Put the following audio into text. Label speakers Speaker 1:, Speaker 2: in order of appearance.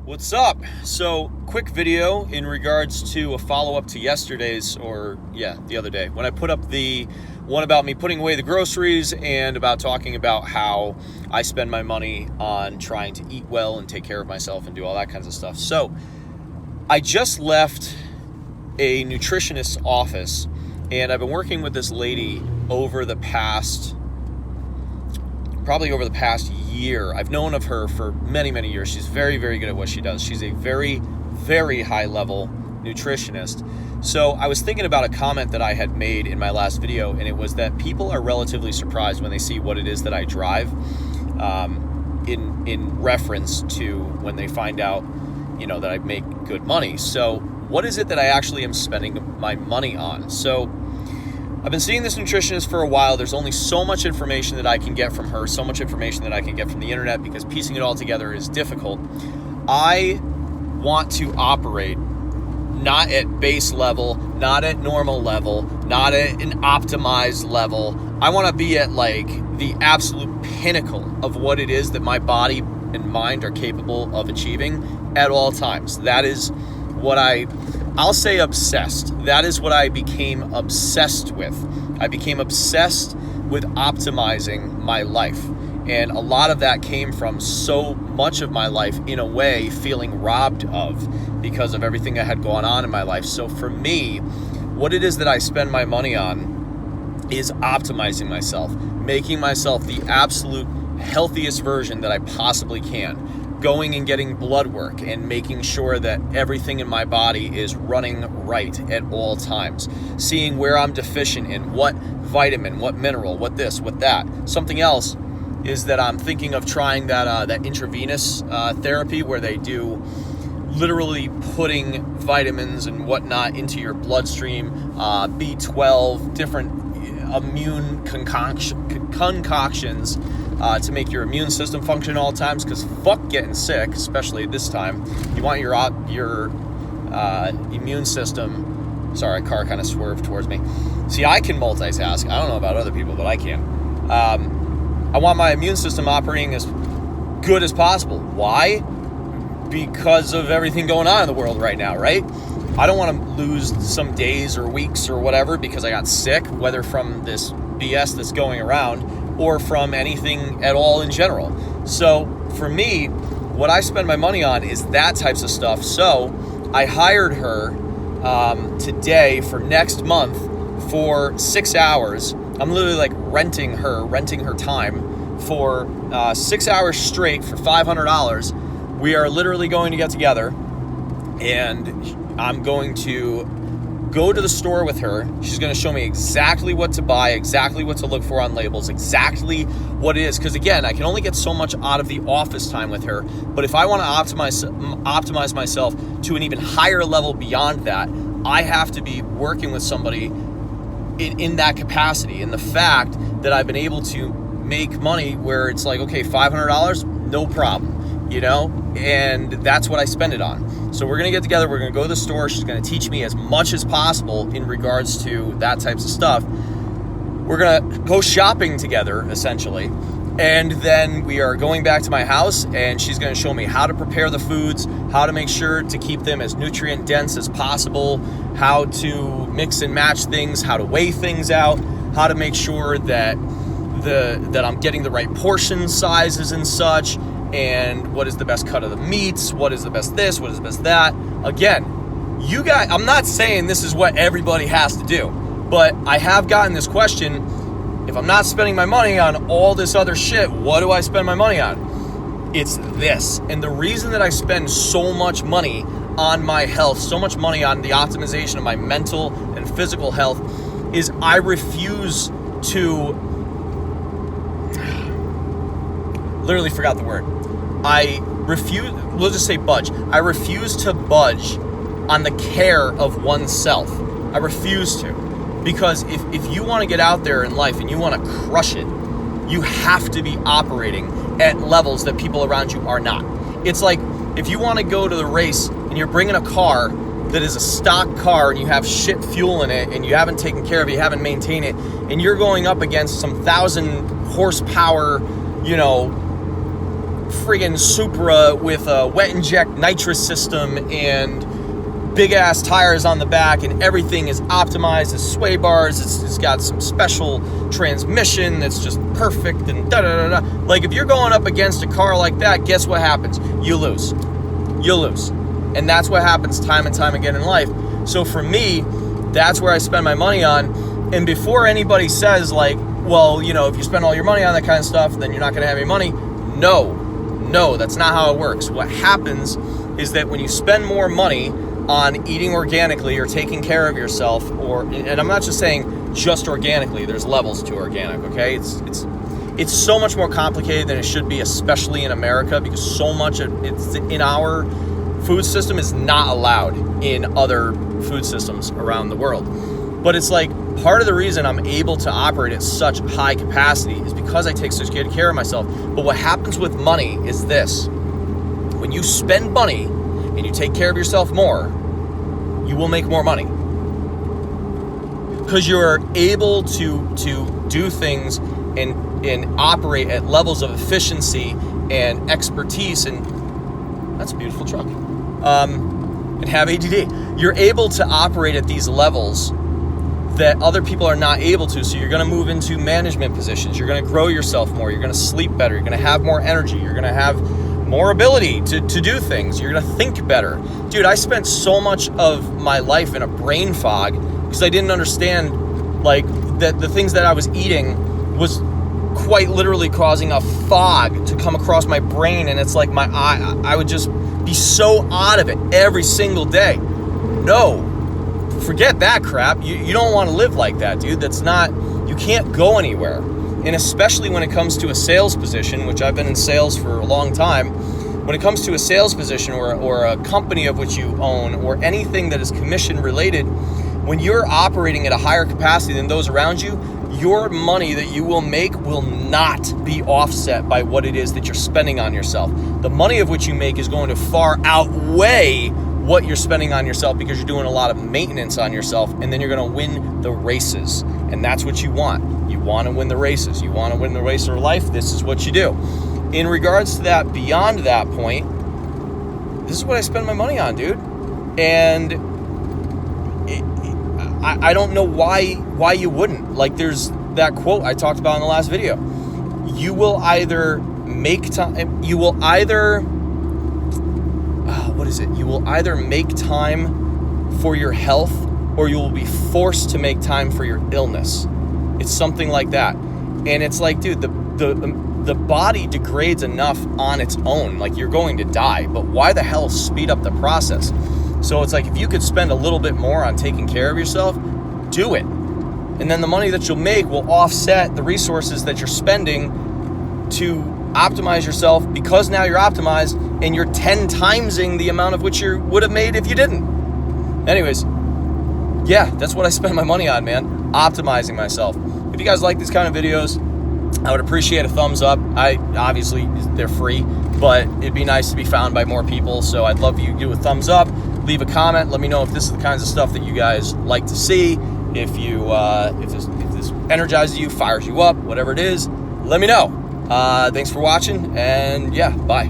Speaker 1: What's up? So, quick video in regards to a follow-up to yesterday's, the other day, when I put up the one about me putting away the groceries and about talking about how I spend my money on trying to eat well and take care of myself and do all that kinds of stuff. So, I just left a nutritionist's office, and I've been working with this lady over the past year. I've known of her for many, many years. She's very, very good at what she does. She's a very, very high level nutritionist. So I was thinking about a comment that I had made in my last video, and it was that people are relatively surprised when they see what it is that I drive, in reference to when they find out, that I make good money. So what is it that I actually am spending my money on? So I've been seeing this nutritionist for a while. There's only so much information that I can get from her, so much information that I can get from the internet, because piecing it all together is difficult. I want to operate not at base level, not at normal level, not at an optimized level. I want to be at the absolute pinnacle of what it is that my body and mind are capable of achieving at all times. That is what I'll say obsessed. That is what I became obsessed with. I became obsessed with optimizing my life. And a lot of that came from so much of my life, in a way, feeling robbed of because of everything that had gone on in my life. So for me, what it is that I spend my money on is optimizing myself, making myself the absolute healthiest version that I possibly can. Going and getting blood work and making sure that everything in my body is running right at all times. Seeing where I'm deficient in, what vitamin, what mineral, what this, what that. Something else is that I'm thinking of trying that intravenous therapy where they do literally putting vitamins and whatnot into your bloodstream, B12, different immune concoctions to make your immune system function at all times, because fuck getting sick, especially at this time. You want your immune system. Sorry, a car kind of swerved towards me. See, I can multitask. I don't know about other people, but I can. I want my immune system operating as good as possible. Why? Because of everything going on in the world right now, right? I don't want to lose some days or weeks or whatever because I got sick, whether from this BS that's going around or from anything at all in general. So for me, what I spend my money on is that types of stuff. So I hired her today for next month for 6 hours. I'm literally renting her time for 6 hours straight for $500. We are literally going to get together, and I'm going to go to the store with her. She's going to show me exactly what to buy, exactly what to look for on labels, exactly what it is. Because again, I can only get so much out of the office time with her. But if I want to optimize myself to an even higher level beyond that, I have to be working with somebody in that capacity. And the fact that I've been able to make money where it's okay, $500, no problem. And that's what I spend it on. So we're going to get together. We're going to go to the store. She's going to teach me as much as possible in regards to that types of stuff. We're going to go shopping together, essentially. And then we are going back to my house, and she's going to show me how to prepare the foods, how to make sure to keep them as nutrient dense as possible, how to mix and match things, how to weigh things out, how to make sure that I'm getting the right portion sizes and such. And what is the best cut of the meats? What is the best this? What is the best that? Again, you guys, I'm not saying this is what everybody has to do, but I have gotten this question. If I'm not spending my money on all this other shit, what do I spend my money on? It's this. And the reason that I spend so much money on my health, so much money on the optimization of my mental and physical health, is I refuse to... Literally forgot the word. We'll just say budge. I refuse to budge on the care of oneself. I refuse to. Because if you want to get out there in life and you want to crush it, you have to be operating at levels that people around you are not. It's like if you want to go to the race and you're bringing a car that is a stock car and you have shit fuel in it and you haven't taken care of it, you haven't maintained it, and you're going up against some 1,000 horsepower, friggin' Supra with a wet inject nitrous system and big ass tires on the back, and everything is optimized as sway bars. It's got some special transmission that's just perfect and da da da da. Like, if you're going up against a car like that, guess what happens? You lose. And that's what happens time and time again in life. So for me, that's where I spend my money on. And before anybody says, like, well, you know, if you spend all your money on that kind of stuff, then you're not going to have any money. No, that's not how it works. What happens is that when you spend more money on eating organically or taking care of yourself, and I'm not just saying just organically, there's levels to organic, okay? It's so much more complicated than it should be, especially in America, because so much it's in our food system is not allowed in other food systems around the world. But it's like, part of the reason I'm able to operate at such high capacity is because I take such good care of myself. But what happens with money is this: when you spend money and you take care of yourself more, you will make more money. Because you're able to do things and operate at levels of efficiency and expertise, and that's a beautiful truck, and have ADD. You're able to operate at these levels that other people are not able to. So you're going to move into management positions. You're going to grow yourself more. You're going to sleep better. You're going to have more energy. You're going to have more ability to do things. You're going to think better. Dude, I spent so much of my life in a brain fog because I didn't understand, like, that the things that I was eating was quite literally causing a fog to come across my brain. And it's like my eye, I would just be so out of it every single day. No, forget that crap. You don't want to live like that, dude. That's not, you can't go anywhere. And especially when it comes to a sales position, which I've been in sales for a long time, when it comes to a sales position or a company of which you own or anything that is commission related, when you're operating at a higher capacity than those around you, your money that you will make will not be offset by what it is that you're spending on yourself. The money of which you make is going to far outweigh what you're spending on yourself, because you're doing a lot of maintenance on yourself, and then you're going to win the races. And that's what you want. You want to win the races. You want to win the race of life. This is what you do. In regards to that, beyond that point, this is what I spend my money on, dude. And I don't know why you wouldn't. Like, there's that quote I talked about in the last video. You will either make time, you will either make time for your health, or you will be forced to make time for your illness. It's something like that. And it's like, dude, the body degrades enough on its own. Like, you're going to die, but why the hell speed up the process? So it's like, if you could spend a little bit more on taking care of yourself, do it. And then the money that you'll make will offset the resources that you're spending to optimize yourself, because now you're optimized and you're 10 timesing the amount of which you would have made if you didn't. Anyways, yeah, that's what I spend my money on, man. Optimizing myself. If you guys like these kind of videos, I would appreciate a thumbs up. Obviously, they're free, but it'd be nice to be found by more people. So I'd love you to do a thumbs up, leave a comment, let me know if this is the kinds of stuff that you guys like to see. If this energizes you, fires you up, whatever it is, let me know. Thanks for watching, and yeah, bye.